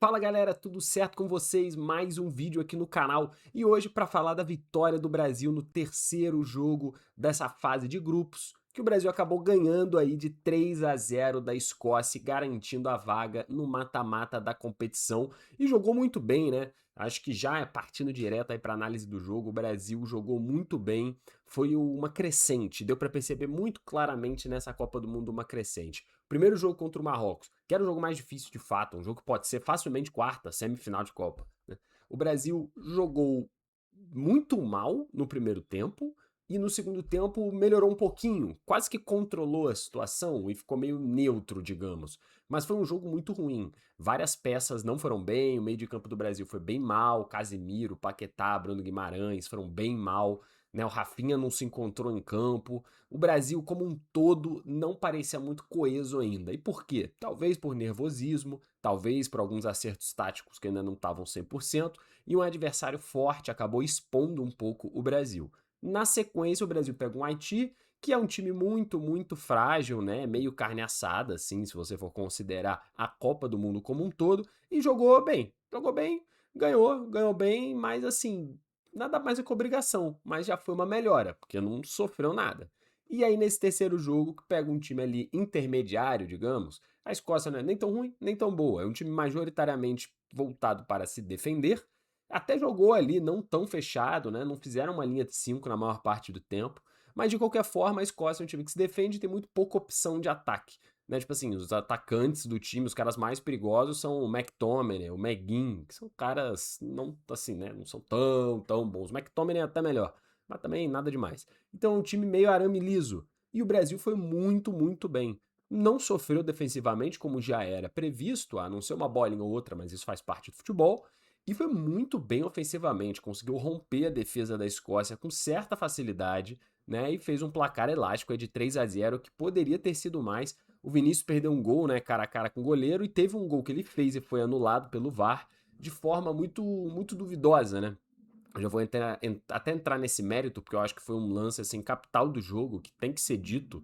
Fala galera, tudo certo com vocês? Mais um vídeo aqui no canal e hoje para falar da vitória do Brasil no terceiro jogo dessa fase de grupos, que o Brasil acabou ganhando aí de 3-0 da Escócia, garantindo a vaga no mata-mata da competição e jogou muito bem, né? Acho que já partindo direto aí para análise do jogo, o Brasil jogou muito bem, foi uma crescente, deu para perceber muito claramente nessa Copa do Mundo uma crescente. Primeiro jogo contra o Marrocos, que era o jogo mais difícil de fato, um jogo que pode ser facilmente quarta, semifinal de Copa, né? O Brasil jogou muito mal no primeiro tempo e no segundo tempo melhorou um pouquinho, quase que controlou a situação e ficou meio neutro, digamos. Mas foi um jogo muito ruim. Várias peças não foram bem, o meio de campo do Brasil foi bem mal, Casimiro, Paquetá, Bruno Guimarães foram bem mal, né? O Rafinha não se encontrou em campo. O Brasil como um todo não parecia muito coeso ainda. E por quê? Talvez por nervosismo, talvez por alguns acertos táticos que ainda não estavam 100%, e um adversário forte acabou expondo um pouco o Brasil. Na sequência, o Brasil pega um Haiti, que é um time muito frágil, né? Meio carne assada, assim, se você for considerar a Copa do Mundo como um todo, e jogou bem, ganhou bem, mas assim, nada mais do que obrigação, mas já foi uma melhora, porque não sofreu nada. E aí, nesse terceiro jogo, que pega um time ali intermediário, digamos, a Escócia não é nem tão ruim, nem tão boa. É um time majoritariamente voltado para se defender. Até jogou ali não tão fechado, né? Não fizeram uma linha de 5 na maior parte do tempo. Mas de qualquer forma, a Escócia é um time que se defende e tem muito pouca opção de ataque. Né? Tipo assim, os atacantes do time, os caras mais perigosos são o McTominay, o McGinn, que são caras não assim, né? Não são tão bons. O McTominay é até melhor, mas também nada demais. Então é um time meio arame liso. E o Brasil foi muito bem. Não sofreu defensivamente como já era previsto, a não ser uma bolinha ou outra, mas isso faz parte do futebol. E foi muito bem ofensivamente, conseguiu romper a defesa da Escócia com certa facilidade, né? E fez um placar elástico aí de 3-0 que poderia ter sido mais. O Vinícius perdeu um gol, né, cara a cara com o goleiro, e teve um gol que ele fez e foi anulado pelo VAR de forma muito duvidosa, né? Eu já vou até entrar nesse mérito, porque eu acho que foi um lance assim capital do jogo, que tem que ser dito.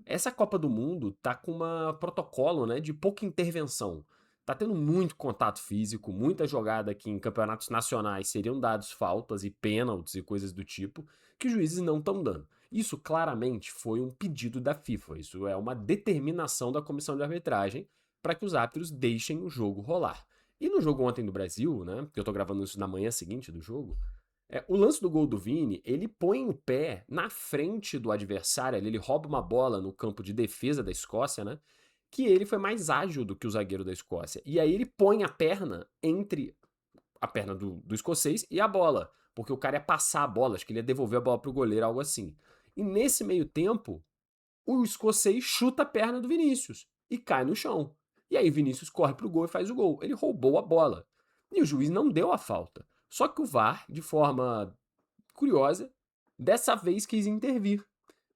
Essa Copa do Mundo tá com um protocolo, né, de pouca intervenção. Tá tendo muito contato físico, muita jogada que em campeonatos nacionais seriam dados faltas e pênaltis e coisas do tipo, que os juízes não estão dando. Isso claramente foi um pedido da FIFA, isso é uma determinação da comissão de arbitragem para que os árbitros deixem o jogo rolar. E no jogo ontem do Brasil, né, que eu tô gravando isso na manhã seguinte do jogo, o lance do gol do Vini, ele põe o pé na frente do adversário, ele rouba uma bola no campo de defesa da Escócia, né? Que ele foi mais ágil do que o zagueiro da Escócia. E aí ele põe a perna entre a perna do escocês e a bola, porque o cara ia passar a bola, acho que ele ia devolver a bola pro goleiro, algo assim. E nesse meio tempo, o escocês chuta a perna do Vinícius e cai no chão. E aí Vinícius corre pro gol e faz o gol. Ele roubou a bola. E o juiz não deu a falta. Só que o VAR, de forma curiosa, dessa vez quis intervir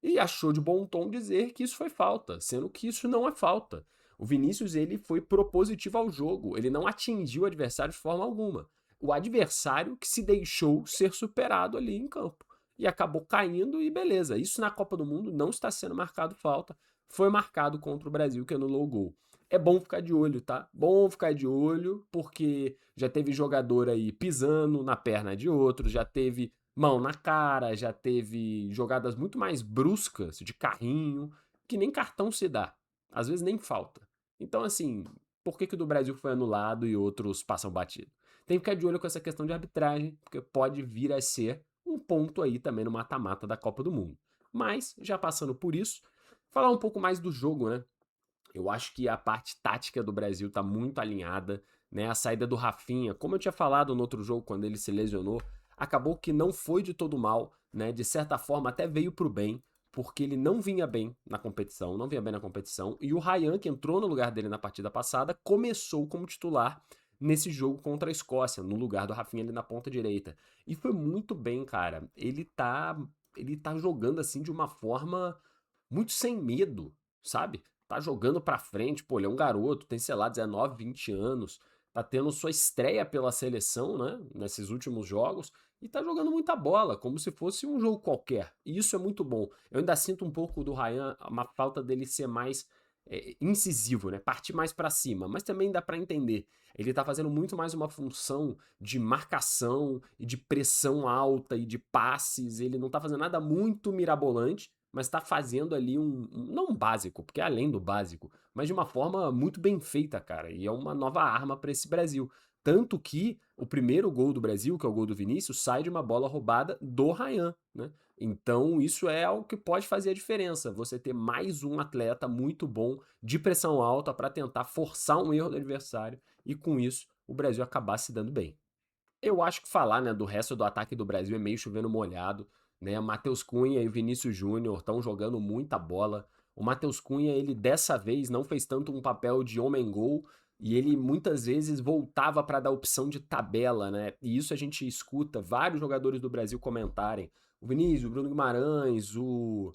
e achou de bom tom dizer que isso foi falta, sendo que isso não é falta. O Vinícius ele foi propositivo ao jogo, ele não atingiu o adversário de forma alguma. O adversário que se deixou ser superado ali em campo e acabou caindo e beleza. Isso na Copa do Mundo não está sendo marcado falta, foi marcado contra o Brasil que anulou o gol. É bom ficar de olho, tá? Bom ficar de olho, porque já teve jogador aí pisando na perna de outro, já teve mão na cara, já teve jogadas muito mais bruscas de carrinho, que nem cartão se dá. Às vezes nem falta. Então, assim, por que o do Brasil foi anulado e outros passam batido? Tem que ficar de olho com essa questão de arbitragem, porque pode vir a ser um ponto aí também no mata-mata da Copa do Mundo. Mas, já passando por isso, falar um pouco mais do jogo, né? Eu acho que a parte tática do Brasil está muito alinhada, né? A saída do Rafinha, como eu tinha falado no outro jogo quando ele se lesionou, acabou que não foi de todo mal, né? De certa forma até veio pro bem, porque ele não vinha bem na competição, não vinha bem na competição, e o Ryan, que entrou no lugar dele na partida passada, começou como titular nesse jogo contra a Escócia, no lugar do Rafinha ali na ponta direita. E foi muito bem, cara. Ele tá jogando assim de uma forma muito sem medo, sabe? Tá jogando pra frente, pô, ele é um garoto, tem, sei lá, 19, 20 anos, tá tendo sua estreia pela seleção, né, nesses últimos jogos, e tá jogando muita bola, como se fosse um jogo qualquer. E isso é muito bom. Eu ainda sinto um pouco do Ryan, uma falta dele ser mais incisivo, né? Partir mais pra cima, mas também dá pra entender. Ele tá fazendo muito mais uma função de marcação e de pressão alta e de passes. Ele não tá fazendo nada muito mirabolante, mas tá fazendo ali não um básico, porque é além do básico, mas de uma forma muito bem feita, cara. E é uma nova arma pra esse Brasil. Tanto que o primeiro gol do Brasil, que é o gol do Vinícius, sai de uma bola roubada do Ryan, né? Então, isso é algo que pode fazer a diferença. Você ter mais um atleta muito bom de pressão alta para tentar forçar um erro do adversário e, com isso, o Brasil acabar se dando bem. Eu acho que falar, né, do resto do ataque do Brasil é meio chovendo molhado, né? Matheus Cunha e Vinícius Júnior estão jogando muita bola. O Matheus Cunha, ele dessa vez não fez tanto um papel de homem-gol e ele muitas vezes voltava para dar opção de tabela, né? E isso a gente escuta vários jogadores do Brasil comentarem. O Vinícius, o Bruno Guimarães, o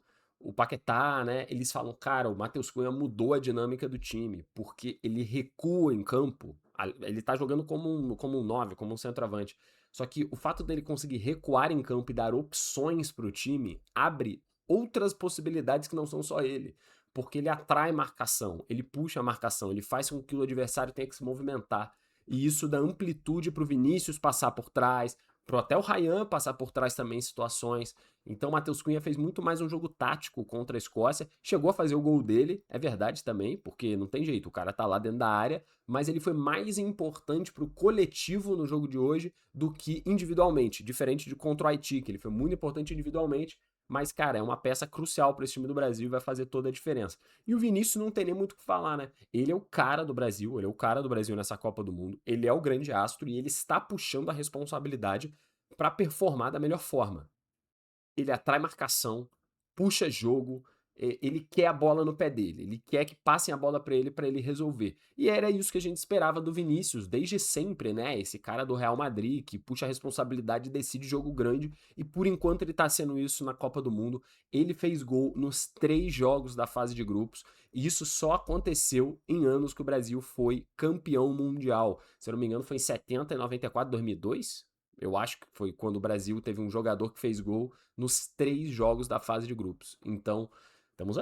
Paquetá, né? Eles falam, cara, o Matheus Cunha mudou a dinâmica do time, porque ele recua em campo. Ele tá jogando como um 9, como um centroavante. Só que o fato dele conseguir recuar em campo e dar opções pro time abre outras possibilidades que não são só ele. Porque ele atrai marcação, ele puxa a marcação, ele faz com que o adversário tenha que se movimentar. E isso dá amplitude pro Vinícius passar por trás, pro até o Ryan passar por trás também em situações. Então o Matheus Cunha fez muito mais um jogo tático contra a Escócia. Chegou a fazer o gol dele, é verdade também, porque não tem jeito, o cara tá lá dentro da área, mas ele foi mais importante pro coletivo no jogo de hoje do que individualmente, diferente de contra o Haiti, que ele foi muito importante individualmente, mas, cara, é uma peça crucial para esse time do Brasil e vai fazer toda a diferença. E o Vinícius não tem nem muito o que falar, né? Ele é o cara do Brasil, ele é o cara do Brasil nessa Copa do Mundo, ele é o grande astro e ele está puxando a responsabilidade para performar da melhor forma. Ele atrai marcação, puxa jogo, ele quer a bola no pé dele, ele quer que passem a bola para ele resolver. E era isso que a gente esperava do Vinícius, desde sempre, né? Esse cara do Real Madrid que puxa a responsabilidade e decide jogo grande, e por enquanto ele tá sendo isso na Copa do Mundo. Ele fez gol nos 3 jogos da fase de grupos, e isso só aconteceu em anos que o Brasil foi campeão mundial. Se eu não me engano, foi em 70 e 94, 2002? Eu acho que foi quando o Brasil teve um jogador que fez gol nos 3 jogos da fase de grupos. Então, temos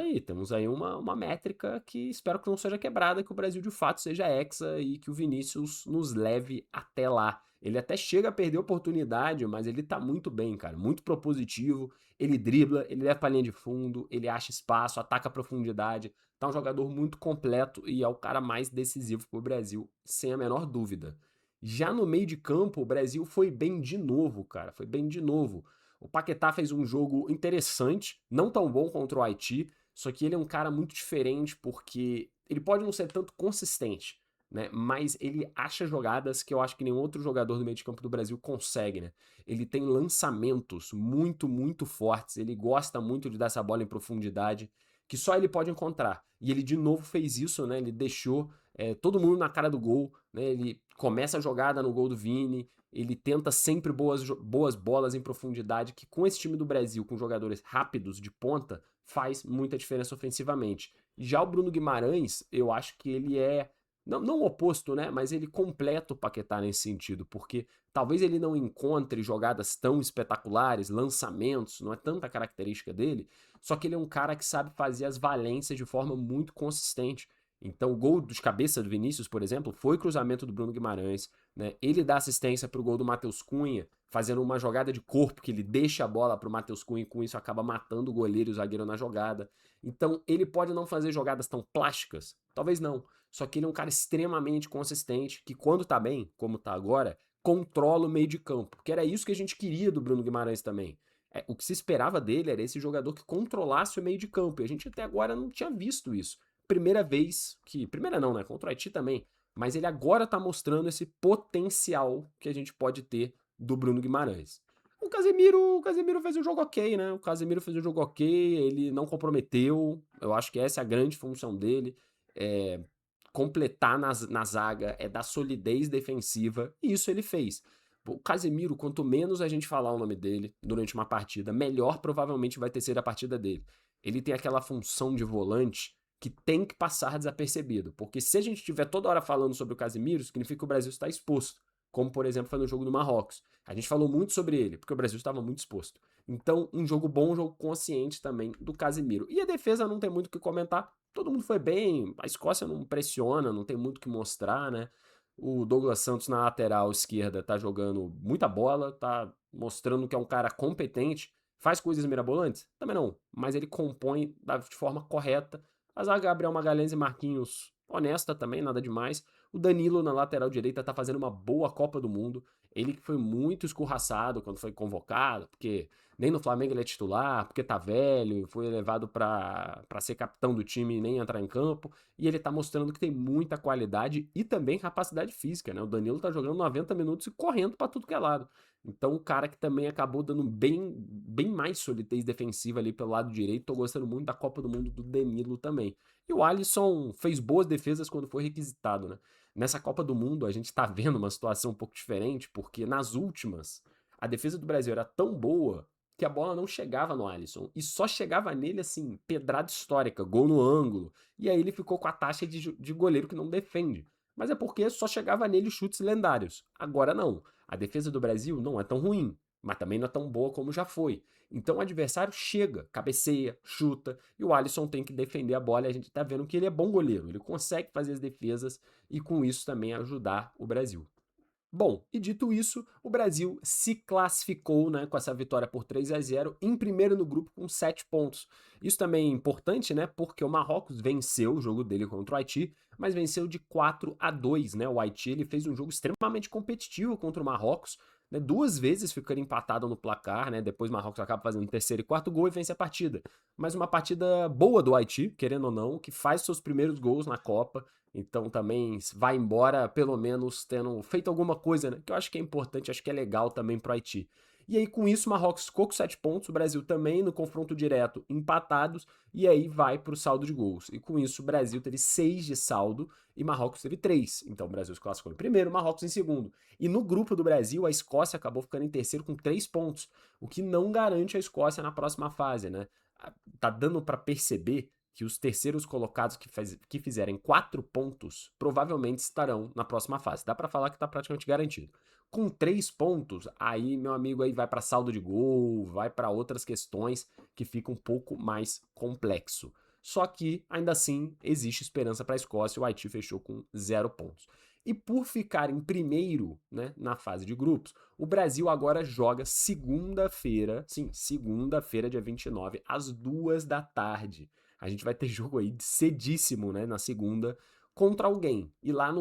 aí uma métrica que espero que não seja quebrada, que o Brasil de fato seja hexa e que o Vinícius nos leve até lá. Ele até chega a perder oportunidade, mas ele tá muito bem, cara, muito propositivo, ele dribla, ele leva pra linha de fundo, ele acha espaço, ataca a profundidade, tá um jogador muito completo e é o cara mais decisivo pro Brasil, sem a menor dúvida. Já no meio de campo, o Brasil foi bem de novo, cara, foi bem de novo. O Paquetá fez um jogo interessante, não tão bom contra o Haiti, só que ele é um cara muito diferente porque ele pode não ser tanto consistente, né? Mas ele acha jogadas que eu acho que nenhum outro jogador do meio de campo do Brasil consegue, né? Ele tem lançamentos muito, muito fortes, ele gosta muito de dar essa bola em profundidade, que só ele pode encontrar. E ele de novo fez isso, né? Ele deixou todo mundo na cara do gol, né? Ele começa a jogada no gol do Vini, ele tenta sempre boas bolas em profundidade, que com esse time do Brasil, com jogadores rápidos de ponta, faz muita diferença ofensivamente. Já o Bruno Guimarães, eu acho que ele é, não o oposto, né? Mas ele completa o Paquetá nesse sentido, porque talvez ele não encontre jogadas tão espetaculares, lançamentos, não é tanta característica dele, só que ele é um cara que sabe fazer as valências de forma muito consistente. Então, o gol dos cabeça do Vinícius, por exemplo, foi cruzamento do Bruno Guimarães, né? Ele dá assistência para o gol do Matheus Cunha, fazendo uma jogada de corpo que ele deixa a bola para o Matheus Cunha e com isso acaba matando o goleiro e o zagueiro na jogada. Então, ele pode não fazer jogadas tão plásticas, talvez não, só que ele é um cara extremamente consistente, que quando tá bem, como tá agora, controla o meio de campo, que era isso que a gente queria do Bruno Guimarães também. O que se esperava dele era esse jogador que controlasse o meio de campo, e a gente até agora não tinha visto isso. Primeira vez que. Primeira não, né? Contra o Haiti também. Mas ele agora tá mostrando esse potencial que a gente pode ter do Bruno Guimarães. O Casemiro fez um jogo ok, né? O Casemiro fez um jogo ok, ele não comprometeu. Eu acho que essa é a grande função dele. É completar na zaga, é dar solidez defensiva, e isso ele fez. O Casemiro, quanto menos a gente falar o nome dele durante uma partida, melhor provavelmente vai ter sido a partida dele. Ele tem aquela função de volante que tem que passar desapercebido, porque se a gente estiver toda hora falando sobre o Casemiro, significa que o Brasil está exposto, como por exemplo foi no jogo do Marrocos. A gente falou muito sobre ele, porque o Brasil estava muito exposto. Então, um jogo bom, um jogo consciente também do Casemiro. E a defesa não tem muito o que comentar, todo mundo foi bem, a Escócia não pressiona, não tem muito o que mostrar, né? O Douglas Santos na lateral esquerda tá jogando muita bola, tá mostrando que é um cara competente, faz coisas mirabolantes? Também não, mas ele compõe de forma correta. A zaga Gabriel Magalhães e Marquinhos, honesta também, nada demais. O Danilo na lateral direita tá fazendo uma boa Copa do Mundo. Ele que foi muito escorraçado quando foi convocado, porque nem no Flamengo ele é titular, porque tá velho, foi levado pra ser capitão do time e nem entrar em campo. E ele tá mostrando que tem muita qualidade e também capacidade física, né? O Danilo tá jogando 90 minutos e correndo pra tudo que é lado. Então, o cara que também acabou dando bem mais solidez defensiva ali pelo lado direito. Tô gostando muito da Copa do Mundo do Danilo também. E o Alisson fez boas defesas quando foi requisitado, né? Nessa Copa do Mundo, a gente tá vendo uma situação um pouco diferente, porque nas últimas, a defesa do Brasil era tão boa que a bola não chegava no Alisson. E só chegava nele, assim, pedrada histórica, gol no ângulo. E aí ele ficou com a taxa de goleiro que não defende. Mas é porque só chegava nele chutes lendários. Agora não. A defesa do Brasil não é tão ruim, mas também não é tão boa como já foi. Então o adversário chega, cabeceia, chuta, e o Alisson tem que defender a bola. E a gente tá vendo que ele é bom goleiro, ele consegue fazer as defesas e com isso também ajudar o Brasil. Bom, e dito isso, o Brasil se classificou, né, com essa vitória por 3-0 em primeiro no grupo com 7 pontos. Isso também é importante, né, porque o Marrocos venceu o jogo dele contra o Haiti, mas venceu de 4-2, né? O Haiti ele fez um jogo extremamente competitivo contra o Marrocos, né, duas vezes ficando empatado no placar, né? Depois o Marrocos acaba fazendo o terceiro e quarto gol e vence a partida. Mas uma partida boa do Haiti, querendo ou não, que faz seus primeiros gols na Copa. Então também vai embora, pelo menos, tendo feito alguma coisa, né? Que eu acho que é importante, acho que é legal também pro Haiti. E aí, com isso, o Marrocos ficou com 7 pontos, o Brasil também no confronto direto empatados, e aí vai pro saldo de gols. E com isso, o Brasil teve 6 de saldo e Marrocos teve 3. Então o Brasil se classificou em primeiro, Marrocos em segundo. E no grupo do Brasil, a Escócia acabou ficando em terceiro com 3 pontos, o que não garante a Escócia na próxima fase, né? Tá dando para perceber que os terceiros colocados que fizerem 4 pontos provavelmente estarão na próxima fase. Dá para falar que está praticamente garantido. Com 3 pontos, aí, meu amigo, aí vai para saldo de gol, vai para outras questões que fica um pouco mais complexo. Só que, ainda assim, existe esperança para a Escócia. O Haiti fechou com 0 pontos. E por ficar em primeiro, né, na fase de grupos, o Brasil agora joga segunda-feira, sim, segunda-feira, dia 29, às 2 da tarde. A gente vai ter jogo aí cedíssimo, né, na segunda, contra alguém. E lá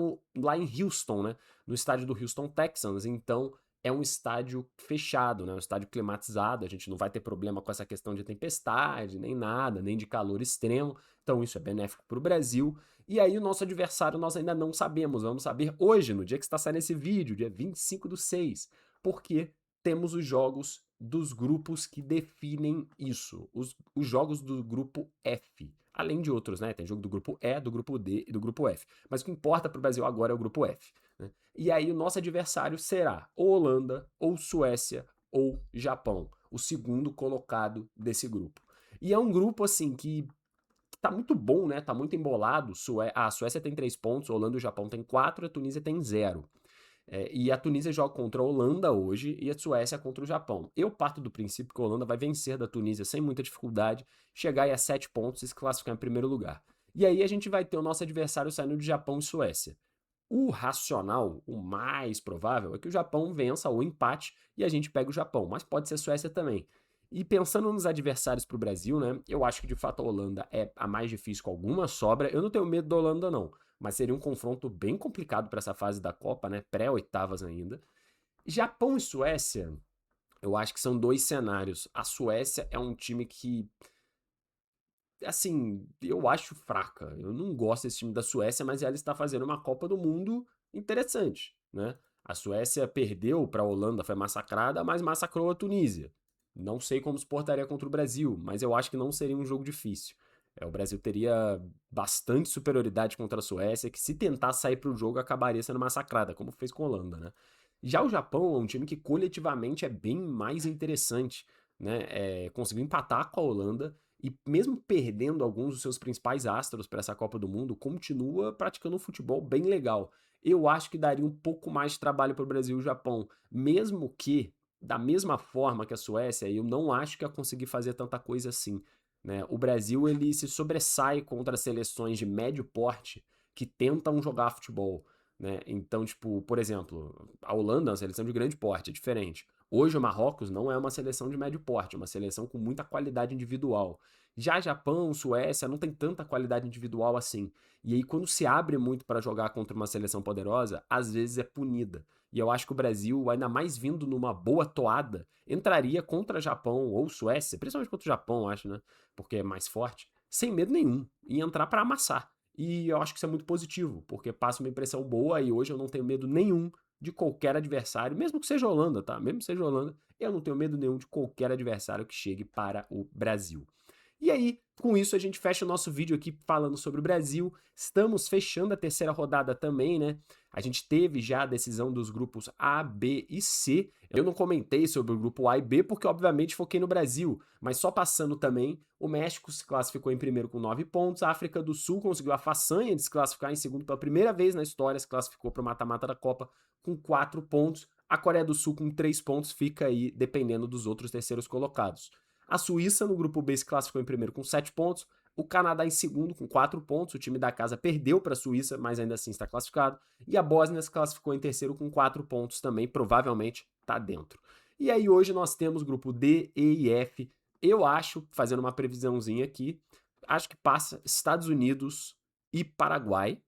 em Houston, né, no estádio do Houston Texans. Então, é um estádio fechado, né, um estádio climatizado. A gente não vai ter problema com essa questão de tempestade, nem nada, nem de calor extremo. Então, isso é benéfico para o Brasil. E aí, o nosso adversário nós ainda não sabemos. Vamos saber hoje, no dia que está saindo esse vídeo, dia 25/6, porque temos os jogos dos grupos que definem isso, os jogos do grupo F. Além de outros, né? Tem jogo do grupo E, do grupo D e do grupo F. Mas o que importa para o Brasil agora é o grupo F. Né? E aí o nosso adversário será ou Holanda, ou Suécia, ou Japão. O segundo colocado desse grupo. E é um grupo, assim, que tá muito bom, né? Tá muito embolado. A Suécia tem 3 pontos, a Holanda e o Japão tem 4, a Tunísia tem 0. E a Tunísia joga contra a Holanda hoje e a Suécia contra o Japão. Eu parto do princípio que a Holanda vai vencer da Tunísia sem muita dificuldade, chegar aí a 7 pontos e se classificar em primeiro lugar. E aí a gente vai ter o nosso adversário saindo de Japão e Suécia. O racional, o mais provável, é que o Japão vença ou empate e a gente pega o Japão, mas pode ser Suécia também. E pensando nos adversários para o Brasil, né? Eu acho que de fato a Holanda é a mais difícil com alguma sobra. Eu não tenho medo da Holanda, não. Mas seria um confronto bem complicado para essa fase da Copa, né? Pré-oitavas ainda. Japão e Suécia, eu acho que são dois cenários. A Suécia é um time que, assim, eu acho fraca. Eu não gosto desse time da Suécia, mas ela está fazendo uma Copa do Mundo interessante, né? A Suécia perdeu para a Holanda, foi massacrada, mas massacrou a Tunísia. Não sei como se portaria contra o Brasil, mas eu acho que não seria um jogo difícil. O Brasil teria bastante superioridade contra a Suécia, que se tentar sair para o jogo acabaria sendo massacrada, como fez com a Holanda, né? Já o Japão é um time que coletivamente é bem mais interessante, né? Conseguiu empatar com a Holanda e mesmo perdendo alguns dos seus principais astros para essa Copa do Mundo, continua praticando um futebol bem legal. Eu acho que daria um pouco mais de trabalho para o Brasil e o Japão, mesmo que, da mesma forma que a Suécia, eu não acho que ia conseguir fazer tanta coisa assim. né? O Brasil ele se sobressai contra seleções de médio porte que tentam jogar futebol, né? Então, tipo, por exemplo, a Holanda é uma seleção de grande porte, é diferente. Hoje o Marrocos não é uma seleção de médio porte, é uma seleção com muita qualidade individual. Já Japão, Suécia não tem tanta qualidade individual assim. E aí quando se abre muito para jogar contra uma seleção poderosa, às vezes é punida. E eu acho que o Brasil, ainda mais vindo numa boa toada, entraria contra Japão ou Suécia, principalmente contra o Japão, acho, né? Porque é mais forte, sem medo nenhum, e entrar para amassar. E eu acho que isso é muito positivo, porque passa uma impressão boa e hoje eu não tenho medo nenhum de qualquer adversário, mesmo que seja Holanda, tá? Mesmo que seja Holanda, eu não tenho medo nenhum de qualquer adversário que chegue para o Brasil. E aí, com isso, a gente fecha o nosso vídeo aqui falando sobre o Brasil. Estamos fechando a terceira rodada também, né? A gente teve já a decisão dos grupos A, B e C. Eu não comentei sobre o grupo A e B porque, obviamente, foquei no Brasil. Mas só passando também, o México se classificou em primeiro com 9 pontos. A África do Sul conseguiu a façanha de se classificar em segundo pela primeira vez na história. Se classificou para o mata-mata da Copa com 4 pontos. A Coreia do Sul com 3 pontos fica aí dependendo dos outros terceiros colocados. A Suíça, no grupo B, se classificou em primeiro com 7 pontos. O Canadá em segundo com 4 pontos. O time da casa perdeu para a Suíça, mas ainda assim está classificado. E a Bósnia se classificou em terceiro com 4 pontos também, provavelmente está dentro. E aí hoje nós temos grupo D, E e F. Eu acho, fazendo uma previsãozinha aqui, acho que passa Estados Unidos e Paraguai.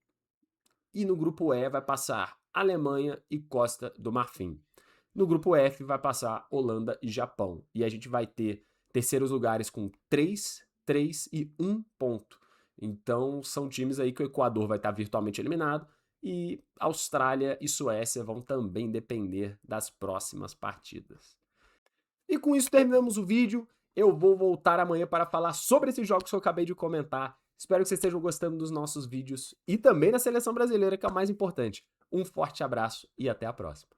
E no grupo E vai passar Alemanha e Costa do Marfim. No grupo F vai passar Holanda e Japão. E a gente vai ter terceiros lugares com 3, 3 e 1 ponto. Então são times aí que o Equador vai estar virtualmente eliminado e Austrália e Suécia vão também depender das próximas partidas. E com isso terminamos o vídeo. Eu vou voltar amanhã para falar sobre esses jogos que eu acabei de comentar. Espero que vocês estejam gostando dos nossos vídeos e também da seleção brasileira, que é o mais importante. Um forte abraço e até a próxima.